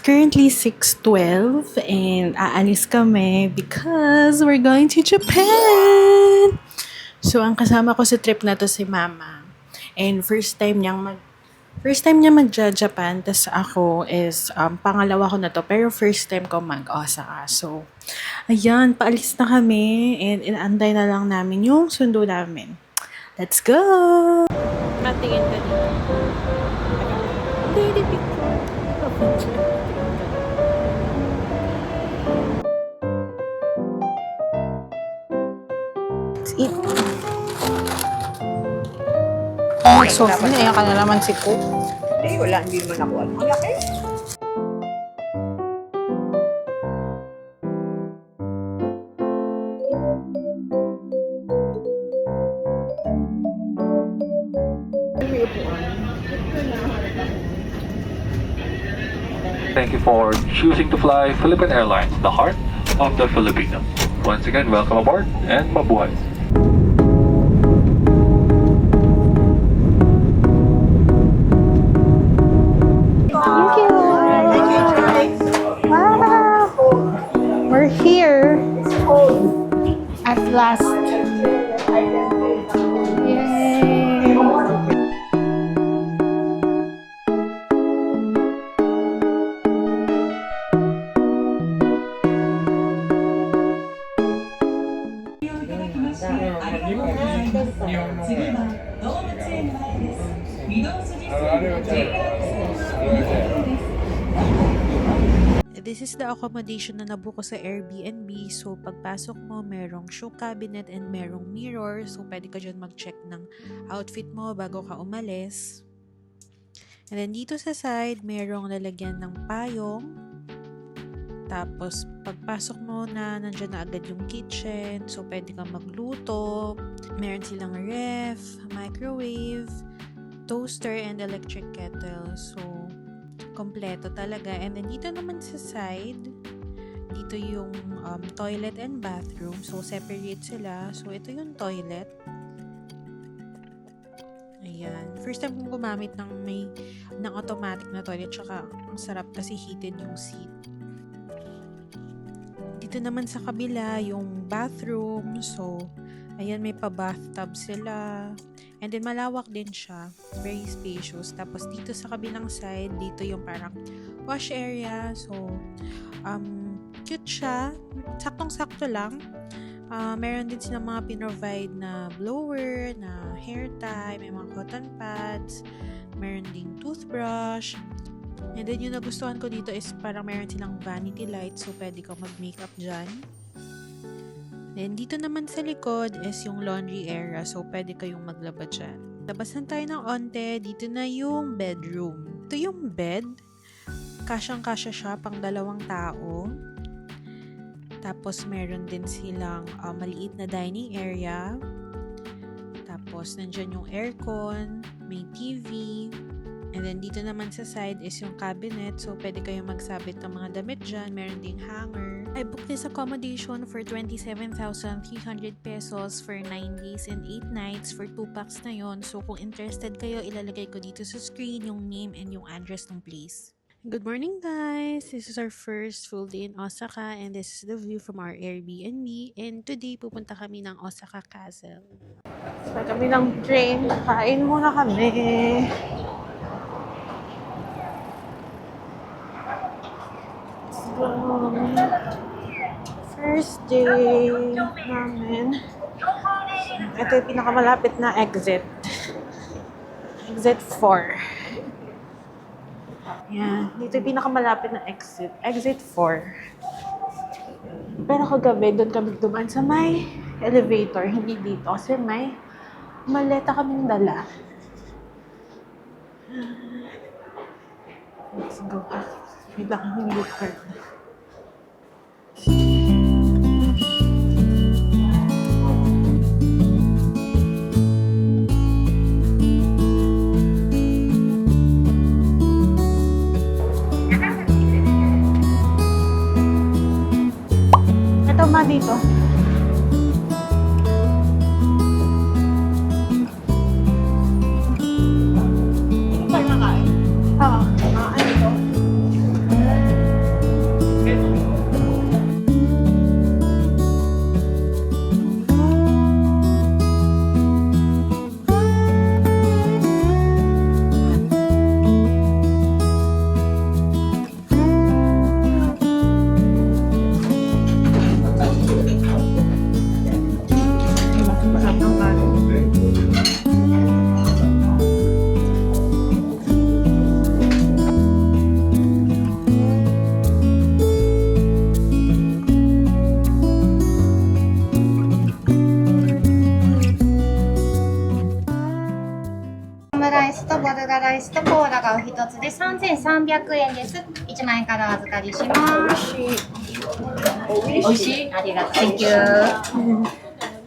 currently 6:12 and aalis kami because we're going to Japan! So, ang kasama ko sa trip na to si Mama. And first time niya magja-Japan, tas ako is pangalawa ko na to, pero first time ko mag-Osaka. So, ayan, paalis na kami and inaantay na lang namin yung sundo namin. Let's go! Matingin ka dito. Daily picture. Let's eat. Nagsoft na, ayan ka na naman si Cook. Eh, wala, hindi naman ako. Ang laki. Thank you for choosing to fly Philippine Airlines, the heart of the Filipino. Once again, welcome aboard and mabuhay. Thank you. Wow. We're here. At last. Yay. This is the accommodation na nabuko sa Airbnb. So, pagpasok mo, merong shoe cabinet and merong mirror. So, pwede ka dyan mag-check ng outfit mo bago ka umalis. And then, dito sa side, merong lalagyan ng payong. Tapos, pagpasok mo na, nandyan na agad yung kitchen. So, pwede kang magluto. Meron silang ref, microwave, toaster, and electric kettle. So, kompleto talaga. And then dito naman sa side, dito yung toilet and bathroom. So, separate sila. So, ito yung toilet. Ayan. First time kong gumamit ng automatic na toilet. Tsaka, ang sarap kasi heated yung seat. Dito naman sa kabila, yung bathroom. So, ayan, may pa-bathtub sila. And then, malawak din siya. Very spacious. Tapos, dito sa kabilang side, dito yung parang wash area. So, cute siya. Saktong-sakto lang. Meron din silang mga pinrovide na blower, na hair tie, may mga cotton pads, meron ding toothbrush. And then, yung nagustuhan ko dito is parang meron silang vanity light. So, pwede kang mag-makeup dyan. Then, dito naman sa likod is yung laundry area. So, pwede kayong maglaba dyan. Labasan tayo ng onte. Dito na yung bedroom. Ito yung bed. Kasyang-kasya siya pang 2 tao. Tapos, meron din silang maliit na dining area. Tapos, nandyan yung aircon. May TV. And then, dito naman sa side is yung cabinet. So, pwede kayong magsabit ng mga damit dyan. Meron ding hanger. I booked this accommodation for 27,300 pesos for 9 days and 8 nights for 2 packs na yon. So, kung interested kayo, ilalagay ko dito sa screen yung name and yung address ng place. Good morning, guys! This is our first full day in Osaka and this is the view from our Airbnb. And today, pupunta kami ng Osaka Castle. So, kami ng train. Kain muna kami. First day namin. Ito yung pinakamalapit na exit. Exit 4. Yan. Dito yung pinakamalapit na exit. Exit 4. Pero kagabi, doon kami dumaan sa may elevator. Hindi dito. Kasi may maleta kaming dala. Let's go. Wait lang, hindi yung card. Ito ma dito. Tayo makain? Oo. Ano ito? ですとコーラがお一つで3300円です。1万円からお預かりします。美味しい。ありがとう。Thank you。こ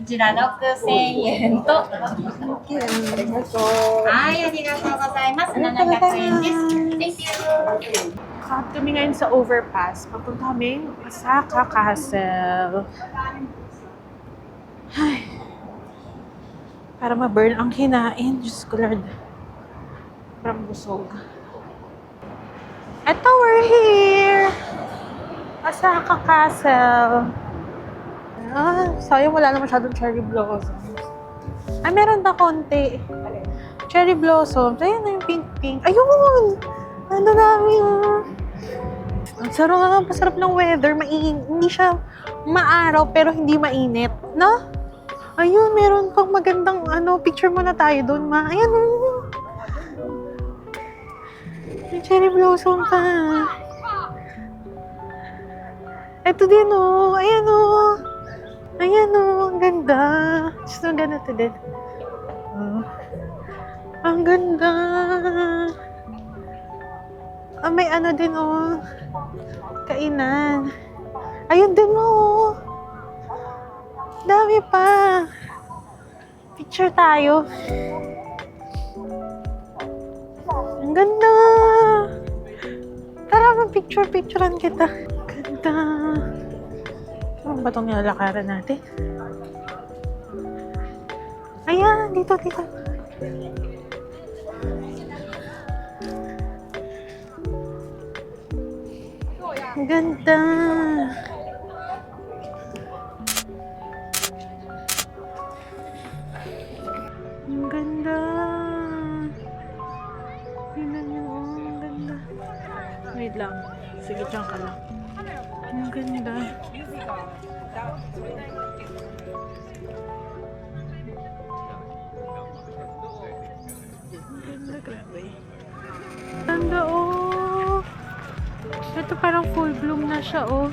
ちら6000円と。はい、ありがとうございます。700円です。Thank you。Cut kami ngayon sa overpass. Papunta kami Osaka Castle. Ay. Para ma-burn ang kinain. Diyos ko, Lord. Parang busog. Eto, we're here! Osaka Castle. Ah, sayang wala na masyadong cherry blossoms. Ay, meron pa konti. Cherry blossoms. Ayan na yung pink-pink. Ayun! Ano namin? Ang sarap ng weather. Hindi siya maaraw pero hindi mainit. No? Ayun, meron pang magandang picture muna tayo doon, ma. Ayan, may cherry blossom pa. Ito din, oh. Ayan, oh. Ayan, oh. Ang ganda. Just ang ganda to din. Oh. Ang ganda. Ah, may din, oh. Kainan. Ayun din, oh. Dami pa. Picture tayo. Ang ganda. Tara, mag-picture-picturean kita. Ganda. Ano ba itong nilalakaran natin? Ayan, dito. Ang ganda. Ang ganda. Tingnan niyo, oh, ang ganda. Wait lang. Sige, dyan ka lang. Ang ganda. Ang ganda, grabe. Ganda, oh. Ito parang full bloom na siya, oh.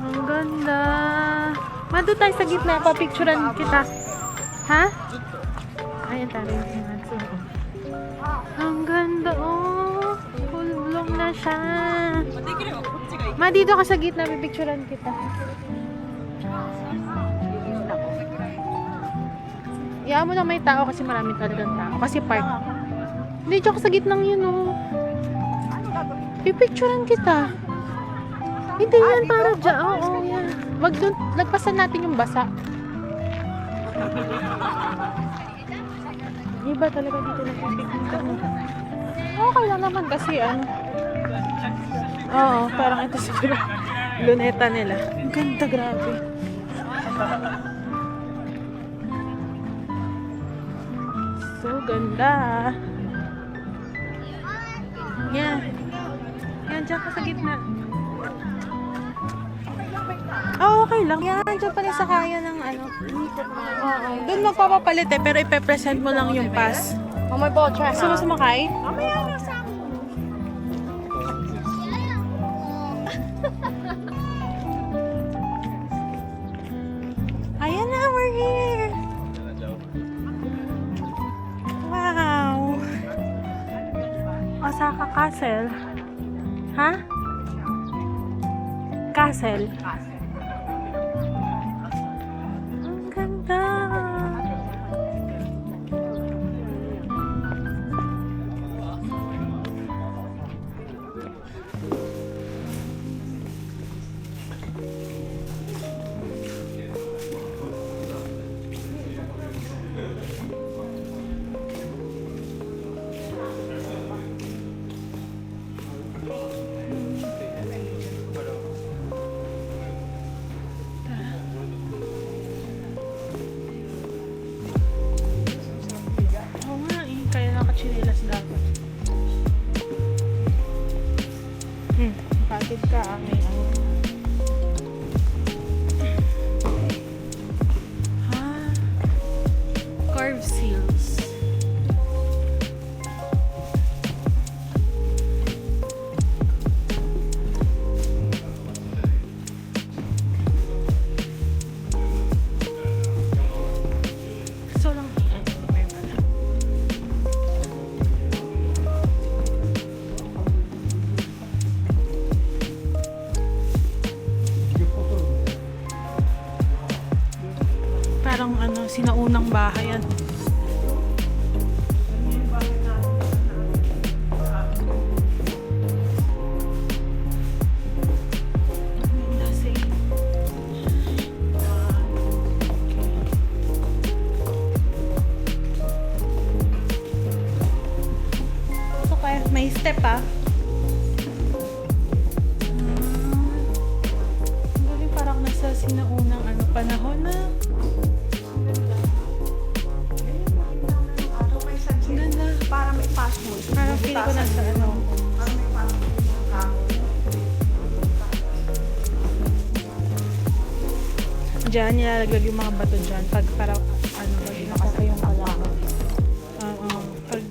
Ang ganda. Mando tayo sa gitna, papicturean kita. Ha? Ayan tayo yung hands, oh. Ang ganda, oh. Full bloom na siya. Ma, dito ka sa gitna, pipicturean kita. Iyaan mo na may tao kasi marami talagang tao. Kasi park. Hindi, dyan ka sa gitnang yun, oh. Pipicturean kita. Hindi yan para dyan. Oo, yan. Wag dun, lagpasan natin yung basa. Iba talaga dito na pipicturean. Okay lang naman kasi, Oo, parang ito siguro. Luneta nila. Ang ganda, grabe. So, ganda. Yan. Yan, dyan ka sa gitna. Oh, okay lang. Yan, dyan pala sa kaya ng Oo. Doon magpapapalit pero ipe-present mo lang yung pass. Gusto mo sumakay? Ayan na, we're here. Wow. Osaka Castle. Ha? Castle. Ang ganda. Chinilas dapat. Kapit ka, may curve seals. So lang, may pala. sinaunang bahay yan. Okay, may step ah. Ang galing, parang nasa sinaunang panahon na. Ang ganda. Para may password. Parang feeling ko nasa Para may password ng kahoy. Diyan, nilalaglag yung mga bato dyan. Pag parang, pag nakasa yung kalaman. Pag...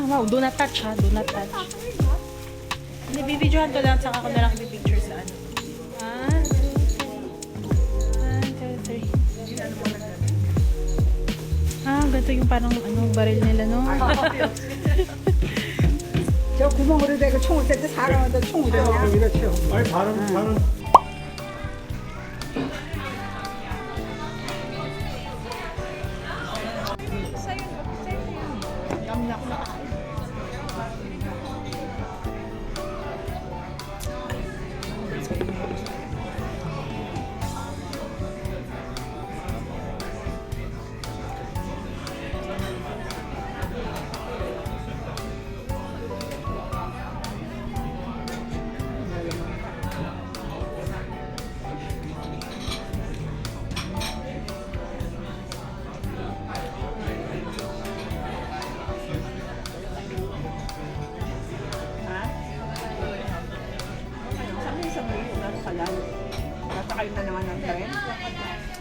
Wow, do not touch ha, do not touch. Hindi, bibidyohan ko lang, saka ko na lang ibipicture sa ano. 1, 2, 3. Ganito yung parang baril nila, no? 저 구멍으로 대고 총을 쐈을 때 사람한테 총을 쐈냐? 이렇죠. 아니 다른 Nasa kayo na naman ng tren.